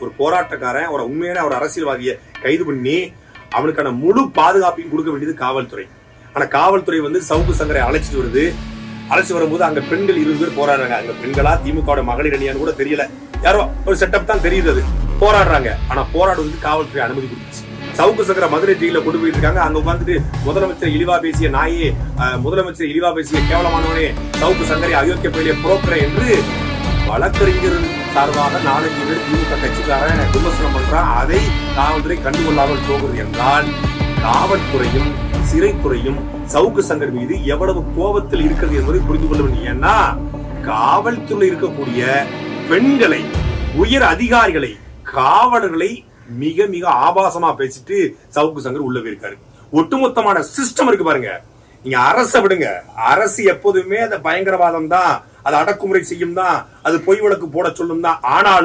ஒரு போராட்டக்காரன், ஒரு உண்மையான ஒரு அரசியல்வாதியை கைது பண்ணி அவனுக்கான முழு பாதுகாப்பையும் கொடுக்க வேண்டியது காவல்துறை. ஆனா காவல்துறை சவுக்கு சங்கரை அழைச்சிட்டு வருது. அழைச்சி வரும்போது அங்க பெண்கள் 20 பேர் போராடுறாங்க. அங்க பெண்களா திமுக மகளிர் அணியான்னு கூட தெரியல, யாரோ ஒரு செட்டப் தான் தெரியுது. அது போராடுறாங்க. ஆனா போராடுவதற்கு காவல்துறை அனுமதி கொடுத்துச்சு. சவுக்கு சங்கரை மதுரை ஜெயில கொண்டு போயிட்டு இருக்காங்க. அங்க உட்காந்துட்டு முதலமைச்சர் இழிவா பேசிய நாயே, முதலமைச்சர் இழிவா பேசிய கேவலமானவனே, சவுக்கு சங்கரை அயோக்கிய பயிலே புரோக்கரை என்று வழக்கறிஞர் சார்பாக 4-5 பேர் திமுக கட்சிக்காரன் விமர்சனம் பண்றான். அதை காவல்துறை கண்டுகொள்ளாமல் போகிறது என்றால் காவல்துறையும் சிறைத்துறையும் சவுக்கு சங்கர் மீது எவ்வளவு கோபத்தில் இருக்கிறது என்பதை புரிந்து கொள்ள வேண்டும். ஏன்னா காவல்துறை இருக்கக்கூடிய பெண்களை, உயர் அதிகாரிகளை, காவலர்களை மிக மிக ஆபாசமா பேசிட்டு சவுக்கு சங்கர் உள்ள போயிருக்காரு. ஒட்டுமொத்தமான சிஸ்டம் இருக்கு பாருங்க. நீங்க அரசை விடுங்க, அரசு எப்போதுமே அந்த பயங்கரவாதம் தான், அது அடக்குமுறை செய்யும் தான், அது பொய் வழக்கு போட சொல்லும் தான். ஆனாலும்